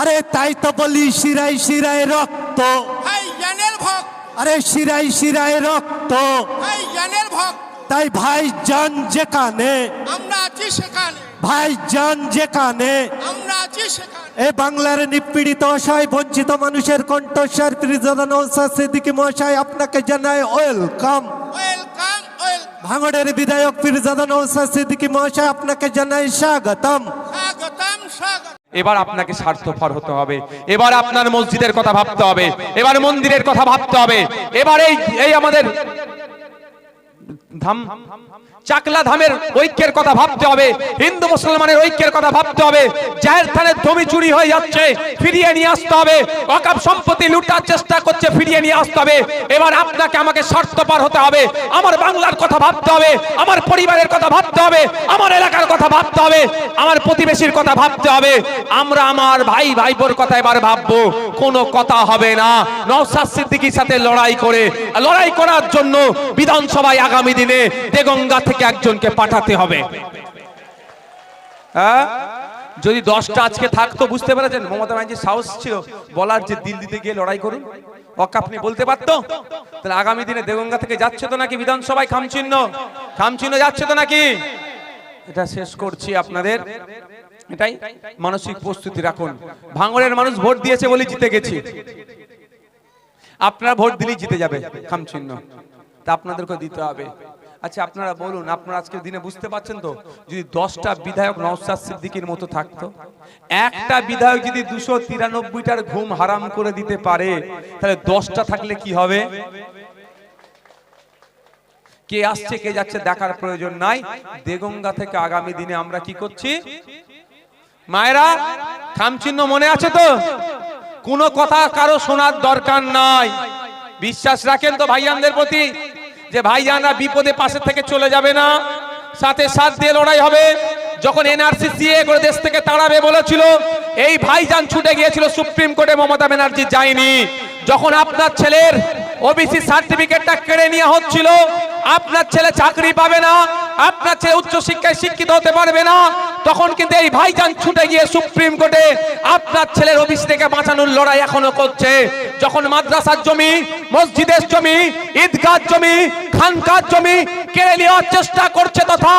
আরে তাই তো বলি শিরায় শিরায় রক্ত, ভাই জ্ঞানের ভক্ত, আরে শিরায় শিরায় রক্ত, ভাই জ্ঞানের ভক্ত। তাই ভাইজান যেখানে, আমরা আছি সেখানে, ভাইজান যেখানে, আমরা আছি সেখানে। এ বাংলার নিপীড়িত অসহায় বঞ্চিত মানুষের কণ্ঠস্বর ফিরোজা নওশাদ সিদ্দিকী মহাশয় আপনাকে জানায় ওয়েলকাম। ওয়েলকাম ওয়েল, ভাঙড়ের বিধায়ক ফিরোজা নওশাদ সিদ্দিকী মহাশয় আপনাকে জানায় স্বাগতম। স্বাগতম স্বাগত। এবার আপনাকে স্বার্থপর হতে হবে, এবার আপনার মসজিদের কথা ভাবতে হবে, এবার মন্দিরের কথা ভাবতে হবে, এবার এই আমাদের ধাম চাকলা ধামের ঐক্যের কথা ভাবতে হবে, হিন্দু মুসলমানের ঐক্যের কথা ভাবতে হবে। জাহের থানের জমি চুরি হয়ে যাচ্ছে, ফিরিয়ে নিয়ে আসতে হবে। ওয়াকফ সম্পত্তি লুটার চেষ্টা করছে, ফিরিয়ে নিয়ে আসতে হবে। এবার আপনাকে আমাকে স্বার্থপর হতে হবে, আমার বাংলার কথা ভাবতে হবে, আমার পরিবারের কথা ভাবতে হবে, আমার এলাকার কথা ভাবতে হবে, আমার প্রতিবেশীর কথা ভাবতে হবে। আমরা আমার ভাই ভাইবোর কথা এবার ভাববো, কোনো কথা হবে না নওশাদ সিদ্দিকীর সাথে লড়াই করার জন্য বিধানসভায় আগামী দিনে দেগঙ্গা থেকে একজনকে পাঠাতে হবে। হ্যাঁ, যদি 10টা আজকে থাকতো, বুঝতে পেরেছেন মমতা ব্যানার্জির সাহস ছিল বলার যে দিল্লিতে গিয়ে লড়াই করুন, ওয়াকফ আপনি বলতে পারতো। তাহলে আগামী দিনে দেগঙ্গা থেকে যাচ্ছে তো নাকি বিধানসভায় খামচিহ্ন যাচ্ছে তো নাকি? এটা শেষ করছি আপনাদের, এটাই মানসিক প্রস্তুতি রাখুন। ভাঙড়ের মানুষ ভোট দিয়েছে বলে জিতে গেছি, আপনারা ভোট দিলেই জিতে যাবে খামচিহ্ন, তা আপনাদেরকে দিতে হবে। আচ্ছা আপনারা বলুন, আপনারা আজকের দিনে বুঝতে পারছেন তো, যদি 10টা বিধায়ক নওশাদ সিদ্দিকীর মতো থাকতো, একটা বিধায়ক যদি 293টার ঘুম হারাম করে দিতে পারে, তাহলে 10টা থাকলে কি হবে? কে আসছে কে যাচ্ছে দেখার প্রয়োজন নাই। দেগঙ্গা থেকে আগামী দিনে আমরা কি করছি? মায়েরা, খামচিহ্ন মনে আছে তো? কোনো কথা কারো শোনার দরকার নাই। বিশ্বাস রাখেন তো ভাইজানদের প্রতি, যে ভাইজানরা বিপদে পাশে থেকে চলে যাবে না, সাথে সাথ দিয়ে লড়াই হবে। যখন এনআরসি সিএ করে দেশ থেকে তাড়াবে বলেছিল, এই ভাইজান ছুটে গিয়েছিল সুপ্রিম কোর্টে, মমতা ব্যানার্জি যায়নি। যখন আপনার ছেলের ওবিসি সার্টিফিকেটটা কেড়ে নেওয়া হচ্ছিল, আপনার ছেলে চাকরি পাবে না, আপনার ছেলে উচ্চ শিক্ষায় শিক্ষিত হতে পারবে না, তখন কিন্তু এই ভাইজান ছুটে গিয়ে সুপ্রিম কোর্টে আপনার ছেলের ওবিসি থেকে বাঁচানোর লড়াই এখনো করছে। যখন মাদ্রাসার জমি, মসজিদের জমি, ঈদগাহ জমি, খানকার জমি কেড়ে নেওয়ার চেষ্টা করছে, তথা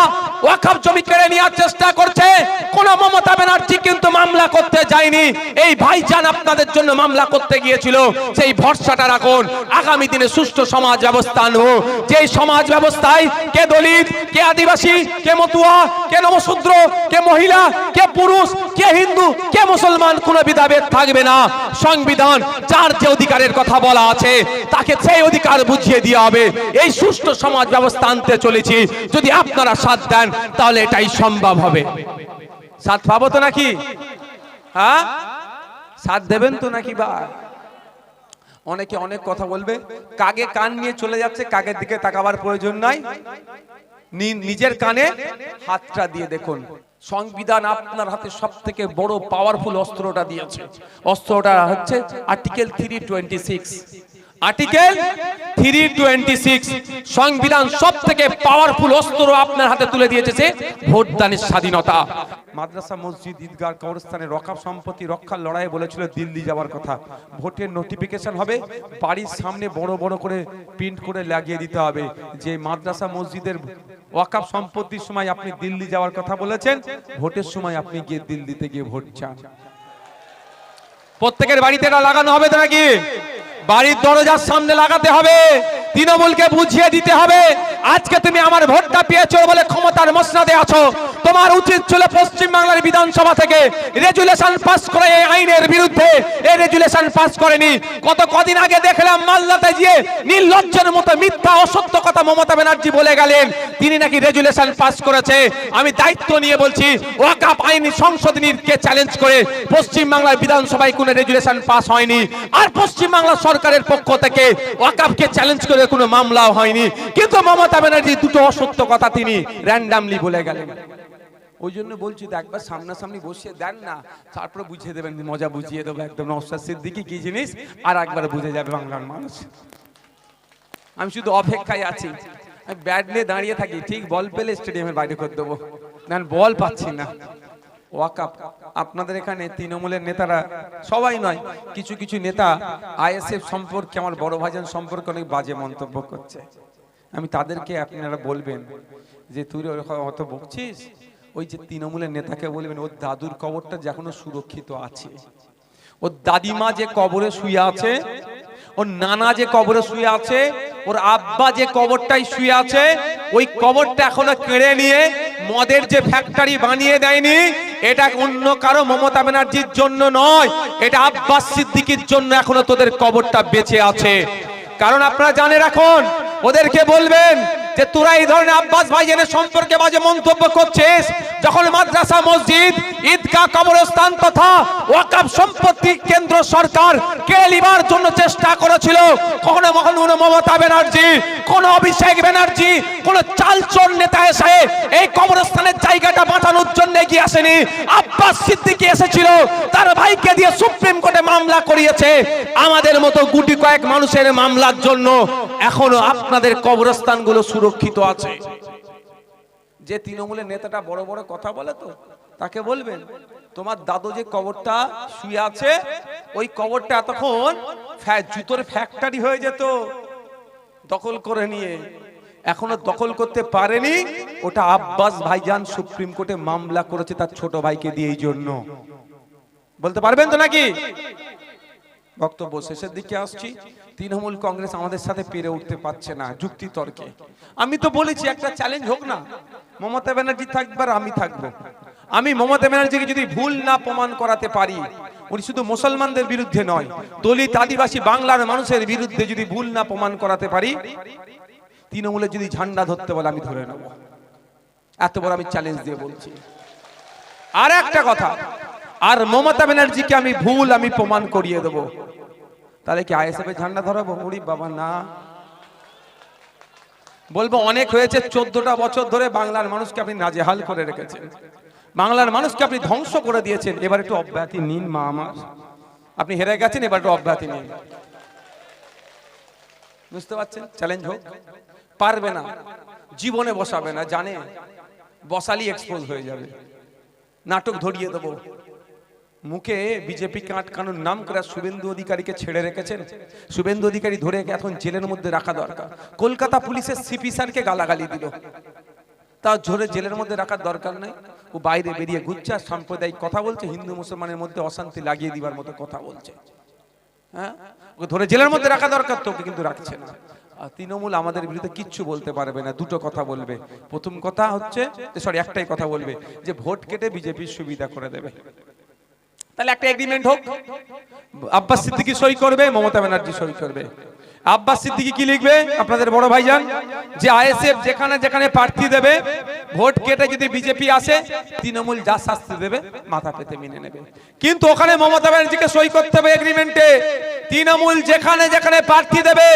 ওয়াকফ জমি কেড়ে নেওয়ার চেষ্টা করছে, কোন মমতা ব্যানার্জি কিন্তু মামলা করতে যায়নি। এই ভাইজান আপনাদের জন্য মামলা করতে গিয়েছিল। সেই ভরসাটা রাখুন, আগামী দিনে সুষ্ঠু সমাজ ব্যবস্থা আনবো, যেই সমাজ ব্যবস্থায় কে দলিত, কে আদিবাসী, কে মতুয়া, কে নমশূদ্র, কে মহিলা, কে পুরুষ, কে হিন্দু, কে মুসলমান, কোনো বিধাভেদ থাকবে না। সংবিধান যার যে অধিকারের কথা বলা আছে, তাকে সেই অধিকার বুঝিয়ে দেওয়া হবে। এই সুষ্ঠু সমাজ ব্যবস্থা আনতে চলেছি, যদি আপনারা সাথ দেন তাহলে এটাই সম্ভব হবে। সাথ পাবো তো নাকি? হ্যাঁ, সাথ দেবেন তো নাকি? বা অনেকে অনেক কথা বলবে, কাগে কান নিয়ে চলে যাচ্ছে, কাগের দিকে তাকাবার প্রয়োজন নাই, নিজের কানে হাতটা দিয়ে দেখুন। সংবিধান আপনার হাতে সব থেকে বড় পাওয়ারফুল অস্ত্রটা দিয়েছে। অস্ত্রটা হচ্ছে আর্টিকেল 326। আর্টিকেল 326 সংবিধান সব থেকে পাওয়ারফুল অস্ত্র আপনার হাতে তুলে দিয়েছে, ভোটদানের স্বাধীনতা। মাদ্রাসা, মসজিদ, ঈদগাহ, কবরস্থানের ওয়াকফ সম্পত্তি রক্ষার লড়াইয়ে বলেছিল দিল্লি যাওয়ার কথা। ভোটের নোটিফিকেশন হবে, বাড়ির সামনে বড় বড় করে প্রিন্ট করে লাগিয়ে দিতে হবে যে মাদ্রাসা মসজিদের ওয়াকফ সম্পত্তির সময় আপনি দিল্লি যাওয়ার কথা বলেছেন, ভোটের সময় আপনি গিয়ে দিল্লিতে গিয়ে ভোট চান। প্রত্যেকের বাড়িতে এটা লাগানো হবে তো নাকি? বাড়ির দরজার সামনে লাগাতে হবে। তৃণমূলকে বুঝিয়ে দিতে হবে, আজকে তুমি আমার ভোটটা পেয়েছো বলে ক্ষমতার মসনদে আছো, তোমার উচিত ছিল পশ্চিম বাংলার বিধানসভা থেকে রেজুলেশন পাস করে এই আইনের বিরুদ্ধে। এই রেজুলেশন পাস করেনি। কদিন আগে দেখলাম মালদাতে গিয়ে নির্লজ্জের মতো মিথ্যা অসত্য কথা মমতা ব্যানার্জি বলে গেলেন, তিনি নাকি রেজুলেশন পাস করেছে। আমি দায়িত্ব নিয়ে বলছি, ওয়াকফ আইন সংশোধনীকে চ্যালেঞ্জ করে পশ্চিম বাংলার বিধানসভায় কোনো রেজুলেশন পাস হয়নি। আর পশ্চিম বাংলা সরকারের পক্ষ থেকে ওয়াকফকে চ্যালেঞ্জ করে কোনো মামলাও হয়নি। কিন্তু মমতা ব্যানার্জি দুটো অসত্য কথা তিনি র্যান্ডামলি বলে গেলেন। ওই জন্য বলছি, একবার সামনাসামনি বসিয়ে দেন না, তারপরে বুঝিয়ে দেবেন, মজা বুঝিয়ে দেবো একদম নওশাদ সিদ্দিকী কি জিনিস, আর একবার বুঝে যাবে বাংলার মানুষ। আমি শুধু অপেক্ষায় আছি, আমি ব্যাট নিয়ে দাঁড়িয়ে থাকি, ঠিক বল পেলে স্টেডিয়ামের বাইরে করে দেবো, না বল পাচ্ছি না। ওয়াকাফ আপনাদের এখানে তৃণমূলের নেতারা সবাই নয়, কিছু কিছু নেতা আইএসএফ সম্পর্কে আমার বড় ভাইজান সম্পর্কে অনেক বাজে মন্তব্য করছে। আমি তাদেরকে আপনারা বলবেন যে তুই অত বকছিস, ওই যে তৃণমূলের নেতাকে বলবেন ওর দাদুর কবরটা যে এখনো সুরক্ষিত আছে, ওর দাদিমা যে কবরে শুয়ে আছে, ওর নানা যে কবরে শুয়ে আছে, ওর আব্বা যে কবরটাই শুয়ে আছে, ওই কবরটা এখনো কেড়ে নিয়ে মদের যে ফ্যাক্টরি বানিয়ে দেয়নি, এটা অন্য কারো মমতা ব্যানার্জির জন্য নয়, এটা আব্বাস সিদ্দিকীর জন্য এখনো তোদের কবরটা বেঁচে আছে। কারণ আপনারা জানেন, এখন ওদেরকে বলবেন যে তোরা এই ধরনের আব্বাস ভাইজানের সম্পর্কে বাজে মন্তব্য করছিস, যখন মাদ্রাসা, মসজিদ, ঈদগাহ, কবরস্থান তথা ওয়াকফ সম্পত্তি কেন্দ্র সরকার কেড়ে নেবার জন্য চেষ্টা করেছিল, কখনো কখনো মমতা ব্যানার্জি, কোন অভিষেক ব্যানার্জি, কোন চালচোর নেতা এসে এই কবরস্থানের জায়গাটা বাঁচানোর জন্য এগিয়ে আসেনি। আব্বাস সিদ্দিকী এসেছিল, তার ভাইকে দিয়ে সুপ্রিম কোর্টে মামলা করিয়েছে। আমাদের মতো গুটি কয়েক মানুষের মামলার জন্য এখনো আপনাদের কবরস্থানগুলো সুরক্ষিত আছে। যে তৃণমূলের নেতাটা বড় বড় কথা বলে, তো তাকে বলবেন তোমার দাদু যে কবরটা শুয়ে আছে, ওই কবরটা এতক্ষণ জুতোর ফ্যাক্টরি হয়ে যেত, দখল করে নিয়ে এখনো দখল করতে পারেনি। ওটা আব্বাস ভাইজান সুপ্রিম কোর্টে মামলা করেছে তার ছোট ভাইকে দিয়ে, এই জন্য বলতে পারবেন তো নাকি? বক্তব্য শেষের দিকে আসছি। তৃণমূল কংগ্রেস আমাদের সাথে পেরে উঠতে পারছে না যুক্তি তর্কে। আমি তো বলেছি একটা চ্যালেঞ্জ হোক না, মমতা ব্যানার্জি থাকবে আর আমি থাকবো। আমি মমতা ব্যানার্জিকে যদি ভুল না প্রমাণ করাতে পারি, উনি শুধু মুসলমানদের বিরুদ্ধে নয়, দলিত, আদিবাসী, বাংলার মানুষের বিরুদ্ধে যদি ভুল না প্রমাণ করাতে পারি, তৃণমূলের যদি ঝান্ডা ধরতে বলে আমি ধরে নেব। এত বড় আমি চ্যালেঞ্জ দিয়ে বলছি। আর একটা কথা, আর মমতা ব্যানার্জিকে আমি ভুল আমি প্রমাণ করিয়ে দেব, তাহলে কি আইএসএফ এর ঝান্ডা ধরাবো? উড়ি বাবা না, বলবো অনেক হয়েছে। 14টা বছর ধরে বাংলার মানুষকে আপনি নাজেহাল করে রেখেছেন, বাংলার মানুষকে আপনি ধ্বংস করে দিয়েছেন। এবার একটু অব্যাহতি নিন মা আমার, আপনি হেরে গেছেন, এবার একটু অব্যাহতি নিন। বুঝতে পারছেন? চ্যালেঞ্জ হোক। পারবে না, জীবনে বসাবে না, জানে বসালি এক্সপোজ হয়ে যাবে। নাটক ধরিয়ে দেবো। মুখে বিজেপিকে আটকানোর নাম করে শুভেন্দু অধিকারীকে ছেড়ে রেখেছেন। শুভেন্দু অধিকারী ধরে এখন জেলের মধ্যে রাখা দরকার। কলকাতা পুলিশের সিপি স্যারকে গালাগালি দিল, তা ধরে জেলের মধ্যে রাখার দরকার নাই। ও বাইরে বেরিয়ে ঘুরছে আর সাম্প্রদায়িক কথা বলছে, হিন্দু মুসলমানের মধ্যে অশান্তি লাগিয়ে দিবার মতো কথা বলছে। হ্যাঁ, ওকে ধরে জেলের মধ্যে রাখা দরকার, তো ওকে কিন্তু রাখছে না। আর তৃণমূল আমাদের বিরুদ্ধে কিচ্ছু বলতে পারবে না। দুটো কথা বলবে। প্রথম কথা হচ্ছে, একটাই কথা বলবে যে ভোট কেটে বিজেপির সুবিধা করে দেবে। তাহলে একটা এগ্রিমেন্ট হোক, আব্বাস সিদ্দিকী সই করবে, মমতা ব্যানার্জি সই করবে। আব্বাস সিদ্দিকী কি লিখবে? আপনাদের বড় ভাইজান যে আইএসএফ যেখানে যেখানে প্রার্থী দেবে, ভোট কেটে যদি বিজেপি আসে, তৃণমূল যা শাস্তি দেবে মাথা পেতে মেনে নেবে। কিন্তু ওখানে মমতা ব্যানার্জিকে সই করতে হবে এগ্রিমেন্টে। তৃণমূল যেখানে যেখানে প্রার্থী দেবে,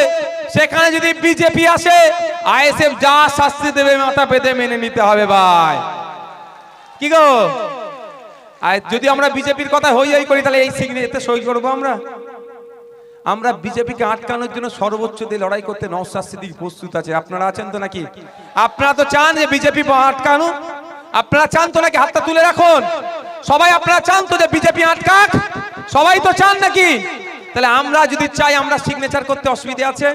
সেখানে যদি বিজেপি আসে, আইএসএফ যা শাস্তি দেবে মাথা পেতে মেনে নিতে হবে। ভাই কি গো, আর যদি আমরা বিজেপির কথা হই করি, তাহলে এই সিগনেচারে সই করবো আমরা? আমরা বিজেপিকে আটকানোর জন্য সর্বোচ্চ দিয়ে লড়াই করতে নওশাদ সিদ্দিকী প্রস্তুত আছে। আপনারা আছেন তো নাকি? আপনারা তো চান যে বিজেপি আটকানো? আপনারা চান তো নাকি? হাতটা তুলে রাখুন সবাই। আপনারা চান তো যে বিজেপি আটকাক? সবাই তো চান নাকি? তাহলে আমরা যদি চাই, আমরা সিগনেচার করতে অসুবিধা আছে?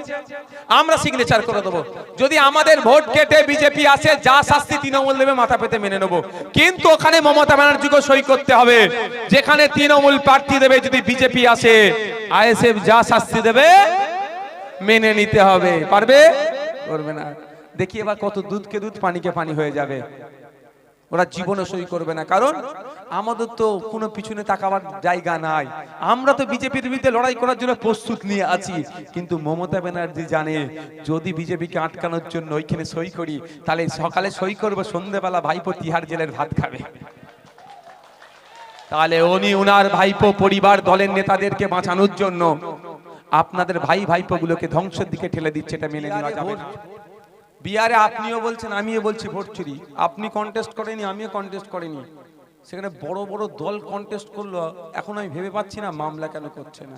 আমরা সিগনেচার করে দেবো। যদি আমাদের ভোট কেটে বিজেপি আসে, যা শাস্তি তৃণমূল দেবে মাথা পেতে মেনে নেব। কিন্তু ওখানে মমতা ব্যানার্জিকে সই করতে হবে। যেখানে তৃণমূল প্রার্থী দেবে, যদি বিজেপি আসে, আইএসএফ যা শাস্তি দেবে মেনে নিতে হবে। পারবে? করবে না। দেখি এবার কত দুধকে দুধ, পানিকে পানি হয়ে যাবে। ওরা জীবনে সই করবে না, কারণ আমাদের তো কোনো পিছনে তাকাবার জায়গা নাই। আমরা তো বিজেপির বিরুদ্ধে লড়াই করার জন্য প্রস্তুত নিয়ে আছি। কিন্তু মমতা ব্যানার্জি জানে, যদি বিজেপিকে আটকানোর জন্য ওইখানে সই করি, তাহলে সকালে সই করবো, সন্ধ্যেবেলা ভাইপো তিহার জেলের ভাত খাবে। তাহলে উনি উনার ভাইপো, পরিবার, দলের নেতাদেরকে বাঁচানোর জন্য আপনাদের ভাই ভাইপো গুলোকে ধ্বংসের দিকে ঠেলে দিচ্ছে। এটা মেনে নেওয়া যাবে না। বিহারে আপনিও বলছেন, আমিও বলছি ভোট চুরি। আপনি কন্টেস্ট করেনি, আমিও কন্টেস্ট করিনি। সেখানে বড় বড় দল কন্টেস্ট করলো। এখন আমি ভেবে পাচ্ছি না মামলা কেন করছে না।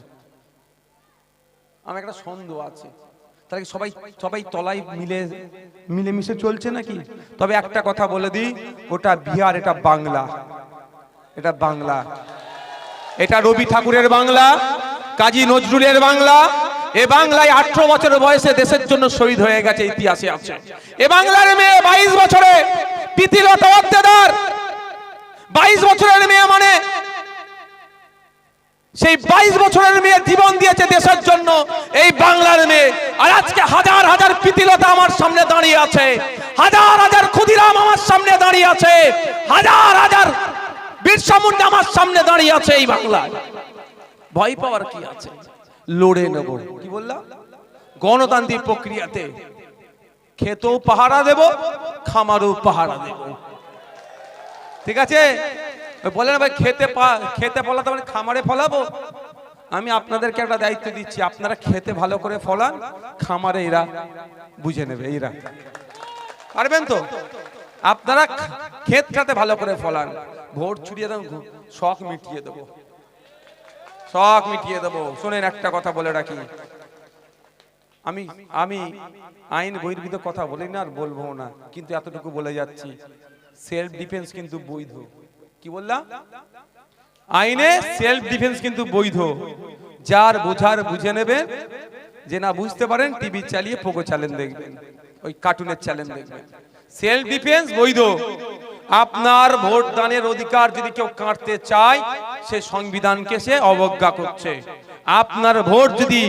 আমার একটা সন্দেহ আছে। তাহলে সবাই তলায় মিলেমিশে চলছে নাকি? তবে একটা কথা বলে দিই, ওটা বিহার, এটা বাংলা। এটা বাংলা, এটা রবি ঠাকুরের বাংলা, কাজী নজরুলের বাংলা। এ বাংলায় 18 বছর বয়সে দেশের জন্য শহীদ হয়ে গেছে, ইতিহাসে আছে। এ বাংলার মেয়ে 22 বছরে প্রীতিলতা ওয়াদ্দেদার, 22 বছরের মেয়ে, মানে সেই 22 বছরের মেয়ে জীবন দিয়েছে দেশের জন্য, এই বাংলার মেয়ে। আর আজকে হাজার হাজার প্রীতিলতা আমার সামনে দাঁড়িয়ে আছে, হাজার হাজার ক্ষুদিরাম আমার সামনে দাঁড়িয়ে আছে, হাজার হাজার বিরসা মুন্ডা আমার সামনে দাঁড়িয়ে আছে এই বাংলায়। ভয় পাওয়ার কি আছে? লড়ে নেব। কি বললাম? গণতান্ত্রিক প্রক্রিয়াতে খেতেও পাহারা দেব, খামারও পাহারা দেব। ঠিক আছে? বলেন ভাই খেতে ফলাতে মানে খামারে ফলাবো? আমি আপনাদেরকে একটা দায়িত্ব দিচ্ছি, আপনারা খেতে ভালো করে ফলান, খামারে এরা বুঝে নেবে। এরা পারবেন তো? আপনারা ক্ষেতটাতে ভালো করে ফলান, ভোট ছুটিয়ে দেন, শখ মিটিয়ে দেবো, শখ মিটিয়ে দেবো। শোনেন, একটা কথা বলে রাখি, আমি আইন বহির্ভূত কথা বলি না আর বলবো না, কিন্তু এতটুকু বলে যাচ্ছি, সেলফ ডিফেন্স কিন্তু বৈধ। কি বললাম? আইনে সেলফ ডিফেন্স কিন্তু বৈধ। যার বোঝার বুঝে নেবেন, যে না বুঝতে পারেন টিভি চালিয়ে পোকো চ্যানেল দেখবেন, ওই কার্টুনের চ্যানেল দেখবেন। সেলফ ডিফেন্স বৈধ। আপনার ভোট দানের অধিকার যদি কেউ কাটতে চায়, সে সংবিধানকে সে অবজ্ঞা করছে। আপনার ভোট যদি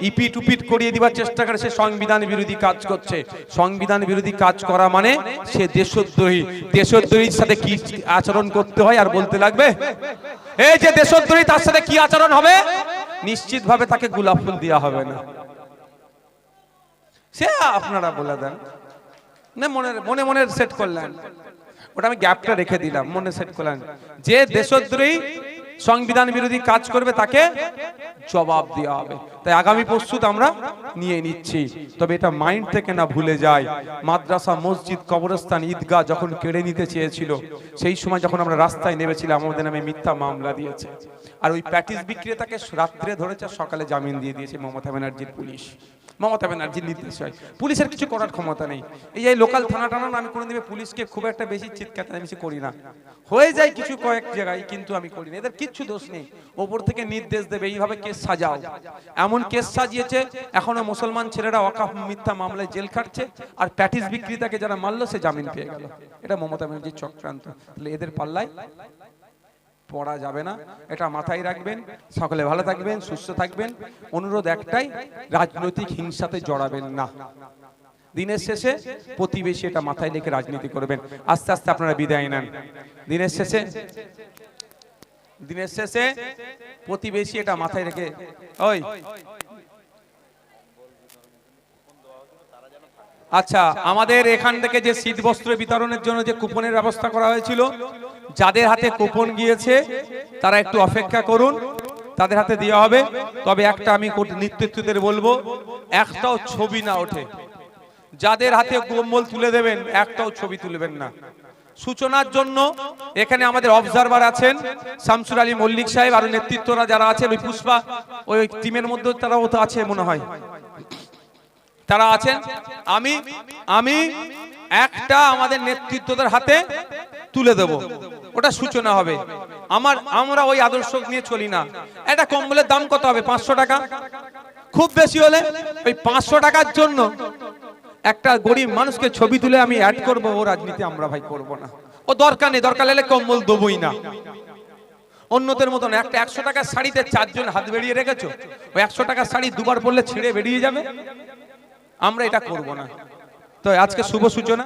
ইপিট উপিট করিয়ে দিবার চেষ্টা করে, সে সংবিধান বিরোধী কাজ করছে। সংবিধান বিরোধী কাজ করা মানে সে দেশদ্রোহী। দেশদ্রোহীর সাথে কি আচরণ করতে হয় আর বলতে লাগবে? এই যে দেশদ্রোহী, তার সাথে কি আচরণ হবে? নিশ্চিতভাবে তাকে গোলাপ ফুল দেওয়া হবে না। সে আপনারা বলে দেন না, মনে মনে সেট করলেন, ওটা আমি গ্যাপটা রেখে দিলাম, মনে সেট করলেন যে দেশদ্রোহী সংবিধান বিরোধী কাজ করবে তাকে জবাব দেওয়া হবে। তাই আগামী প্রস্তুত আমরা নিয়ে নিচ্ছি। তবে এটা মাইন্ড থেকে না ভুলে যায়, মাদ্রাসা, মসজিদ, কবরস্থান, ঈদগাহ যখন কেড়ে নিতে চেয়েছিল, সেই সময় যখন আমরা রাস্তায় নেমেছিলাম, আমাদের নামে মিথ্যা মামলা দিয়েছে। আর ওই প্যাটিস বিক্রেতাকে রাত্রে ধরেছে, সকালে জামিন দিয়ে দিয়েছে মমতা ব্যানার্জির পুলিশ। মমতা ব্যানার্জির নির্দেশ হয়, পুলিশের কিছু করার ক্ষমতা নেই। এই লোকাল থানা টানা আমি কোনো দিকে পুলিশকে খুব একটা বেশি চিৎকার চেঁচামেচি করি না, হয়ে যায় কিছু কয়েক জায়গায়, কিন্তু আমি করি না। এদের কিচ্ছু দোষ নেই, ওপর থেকে নির্দেশ দেবে এইভাবে কেস সাজাও। এমন কেস সাজিয়েছে, এখনো মুসলমান ছেলেরা ওয়াকফ মিথ্যা মামলায় জেল খাটছে, আর প্যাটিস বিক্রেতাকে যারা মারলো সে জামিন পেয়ে গেল। এটা মমতা ব্যানার্জির চক্রান্ত। তাহলে এদের পাল্লায় পড়া যাবে না, এটা মাথায় রাখবেন। সকলে ভালো থাকবেন, সুস্থ থাকবেন। অনুরোধ একটাই, রাজনৈতিক হিংসাতে জড়াবেন না। দিনের শেষে প্রতিবেশী, এটা মাথায় রেখে রাজনীতি করবেন। আস্তে আস্তে আপনারা বিদায় নেন। দিনের শেষে প্রতিবেশী, এটা মাথায় রেখে। ওই আচ্ছা, আমাদের এখান থেকে যে শীত বস্ত্র বিতরণের জন্য যে কুপনের ব্যবস্থা করা হয়েছিল, যাদের হাতে কুপন গিয়েছে তারা একটু অপেক্ষা করুন, তাদের হাতে দেওয়া হবে। তবে একটা আমি নেতৃত্বদের বলবো, একটাও ছবি না ওঠে। যাদের হাতে কম্বল তুলে দেবেন, একটাও ছবি তুলবেন না। সূচনার জন্য এখানে আমাদের অবজারভার আছেন শামসুর আলী মল্লিক সাহেব, আর নেতৃত্বরা যারা আছেন, ওই পুষ্পা ওই টিমের মধ্যে তারাও তো আছে মনে হয়, তারা আছেন। আমি একটা আমাদের নেতৃত্বদের হাতে তুলে দেব, ওটা সূচনা হবে। আমরা ওই আদর্শ নিয়ে চলি না। একটা কম্বলের দাম কত হবে? 500 টাকা, খুব বেশি হলে ওই 500 টাকার জন্য একটা গরিব মানুষকে ছবি তুলে আমি অ্যাড করব, ও রাজনীতি আমরা ভাই করব না। ও দরকার নেই, দরকার হলে কম্বল দেবই না। অন্যদের মতন একটা 100 টাকার শাড়িতে 4 জন হাত বেরিয়ে রেখেছো, ওই 100 টাকার শাড়ি দুবার পরলে ছিঁড়ে বেরিয়ে যাবে, আমরা এটা করব না। তো আজকে শুভ সূচনা।